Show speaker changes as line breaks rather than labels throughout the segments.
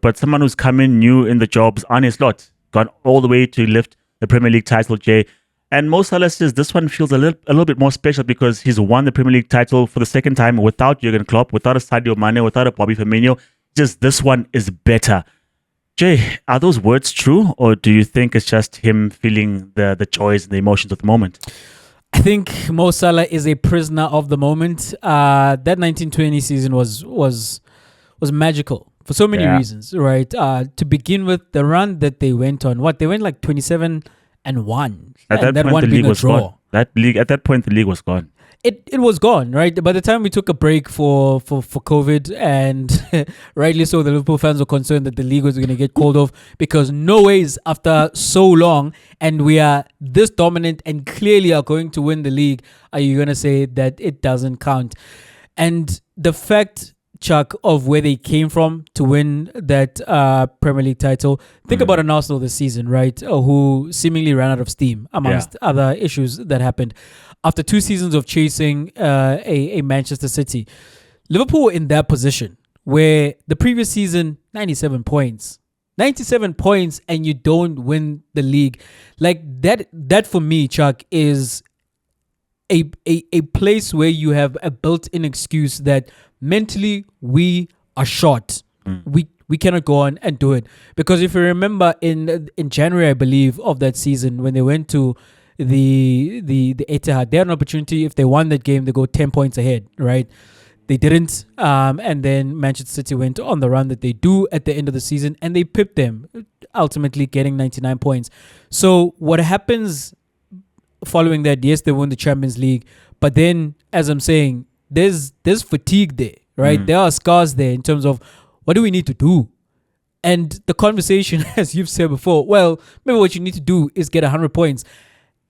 but someone who's come in new in the jobs, Arne Slot, gone all the way to lift the Premier League title, Jay. And Mo Salah says this one feels a little bit more special because he's won the Premier League title for the second time without Jurgen Klopp, without a Sadio Mane, without a Bobby Firmino. Just this one is better. Jay, are those words true, or do you think it's just him feeling the joys and the emotions of the moment?
I think Mo Salah is a prisoner of the moment. That 1920 season was magical for so many reasons, right? To begin with, the run that they went on, they went like 27-1.
At that point, the league was gone. At that point, the league was gone.
It was gone, right? By the time we took a break for COVID, and rightly so, the Liverpool fans were concerned that the league was going to get called off because no ways after so long, and we are this dominant and clearly are going to win the league, are you going to say that it doesn't count? And the fact, Chuck, of where they came from to win that Premier League title. Think about an Arsenal this season, right? Who seemingly ran out of steam amongst other issues that happened. After 2 seasons of chasing a Manchester City, Liverpool in that position where the previous season, 97 points, and you don't win the league. Like that for me, Chuck, is a place where you have a built-in excuse that mentally we are short. We cannot go on and do it. Because if you remember in January, I believe, of that season, when they went to the Etihad, they had an opportunity. If they won that game, they go 10 points ahead, right? They didn't, and then Manchester City went on the run that they do at the end of the season, and they pipped them, ultimately getting 99 points. So what happens following that? Yes, they won the Champions League, but then, as I'm saying, there's fatigue there, right? There are scars there in terms of what do we need to do? And the conversation, as you've said before, well, maybe what you need to do is get 100 points.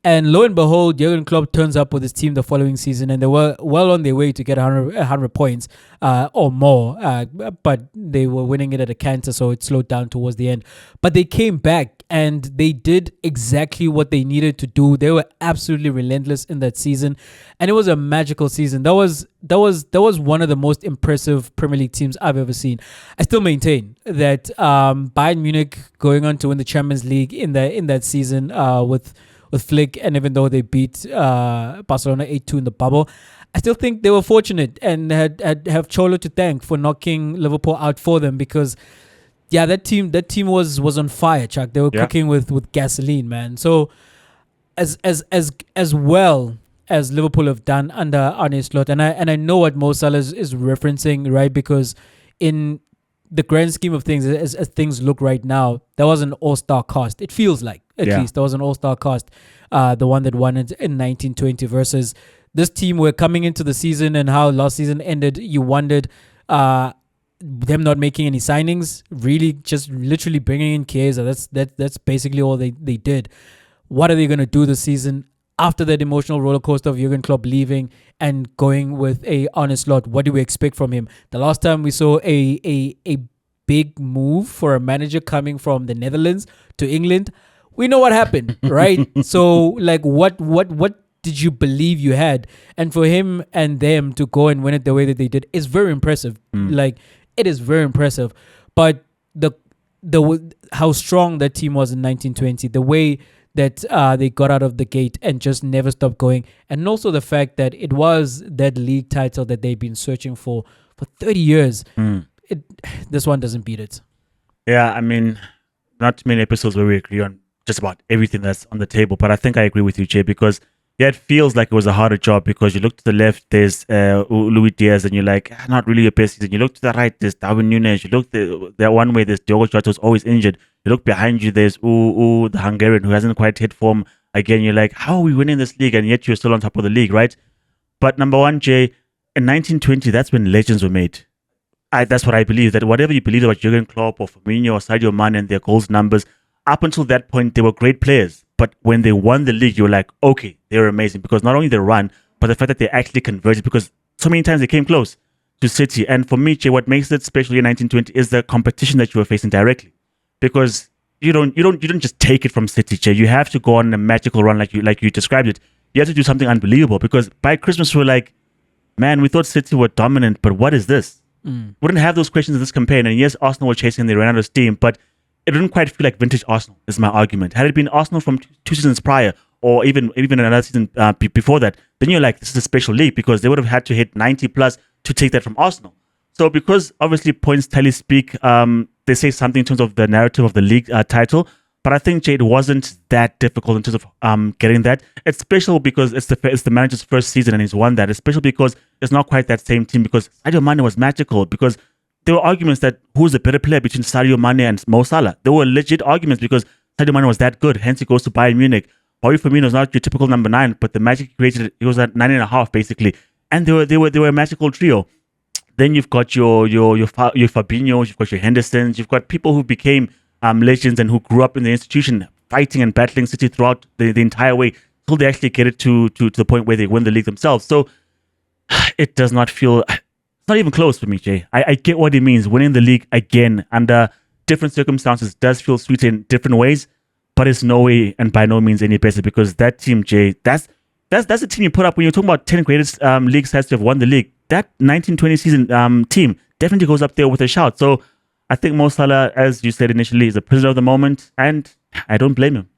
And lo and behold, Jurgen Klopp turns up with his team the following season, and they were well on their way to get 100 points or more. But they were winning it at a canter, so it slowed down towards the end. But they came back, and they did exactly what they needed to do. They were absolutely relentless in that season, and it was a magical season. That was one of the most impressive Premier League teams I've ever seen. I still maintain that Bayern Munich going on to win the Champions League in that season with Flick, and even though they beat Barcelona 8-2 in the bubble, I still think they were fortunate and have Cholo to thank for knocking Liverpool out for them, because that team was on fire, Chuck. They were cooking with gasoline, man. So as well as Liverpool have done under Arne Slot, and I know what Mo Salah is referencing, right? Because in the grand scheme of things, as things look right now, that was an all-star cast. It feels like, at least, there was an all-star cast, the one that won it in 1920 versus this team were coming into the season, and how last season ended, you wondered them not making any signings, really just literally bringing in Chiesa. That's basically all they did. What are they going to do this season? After that emotional roller coaster of Jurgen Klopp leaving and going with a Arne Slot, what do we expect from him? The last time we saw a big move for a manager coming from the Netherlands to England, we know what happened, right? So, like, what did you believe you had? And for him and them to go and win it the way that they did is very impressive. Like, it is very impressive. But the how strong that team was in 1920, the way that they got out of the gate and just never stopped going. And also the fact that it was that league title that they've been searching for 30 years. This one doesn't beat it.
Yeah, I mean, not many episodes where we agree on just about everything that's on the table. But I think I agree with you, Jay, because it feels like it was a harder job, because you look to the left, there's Luis Diaz, and you're like, not really your best season. You look to the right, there's Darwin Núñez. You look that one way, there's Diogo Jota, who's always injured. You look behind you, there's the Hungarian, who hasn't quite hit form. Again, you're like, how are we winning this league? And yet you're still on top of the league, right? But number one, Jay, in 1920, that's when legends were made. That's what I believe, that whatever you believe about Jurgen Klopp or Firmino or Sadio Mane and their goals numbers, up until that point, they were great players. But when they won the league, you were like, okay, they were amazing. Because not only they run, but the fact that they actually converted, because so many times they came close to City. And for me, Jay, what makes it special in 1920 is the competition that you were facing directly. Because you don't just take it from City, Jay. You have to go on a magical run like you described it. You have to do something unbelievable, because by Christmas we were like, man, we thought City were dominant, but what is this? Wouldn't have those questions in this campaign. And yes, Arsenal were chasing and they ran out of steam, but it didn't quite feel like vintage Arsenal, is my argument. Had it been Arsenal from two seasons prior, or even another season before that, then you're like, this is a special league, because they would have had to hit 90 plus to take that from Arsenal. So because obviously points tally speak, they say something in terms of the narrative of the league title. But I think, Jade, wasn't that difficult in terms of getting that. It's special because it's the manager's first season and he's won that. It's special because it's not quite that same team, because Sadio Mane was magical, because there were arguments that who's a better player between Sadio Mane and Mo Salah. There were legit arguments because Sadio Mane was that good. Hence, he goes to Bayern Munich. Bobby Firmino is not your typical number 9, but the magic he created, he was at 9.5 basically, and they were a magical trio. Then you've got your Fabinhos, you've got your Hendersons, you've got people who became legends and who grew up in the institution, fighting and battling City throughout the entire way until they actually get it to the point where they win the league themselves. So it does not feel, it's not even close for me, Jay. I get what it means. Winning the league again under different circumstances does feel sweet in different ways, but it's no way and by no means any better, because that team, Jay, that's the team you put up when you're talking about 10 greatest league sides to have won the league. That 1920 season team definitely goes up there with a shout. So I think Mo Salah, as you said initially, is a prisoner of the moment, and I don't blame him.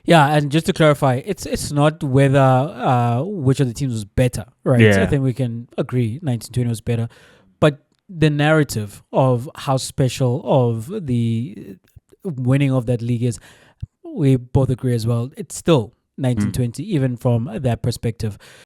Yeah, and just to clarify, it's not whether which of the teams was better, right?
Yeah.
I think we can agree 1920 was better, but the narrative of how special of the winning of that league is, we both agree as well. It's still 1920, even from that perspective.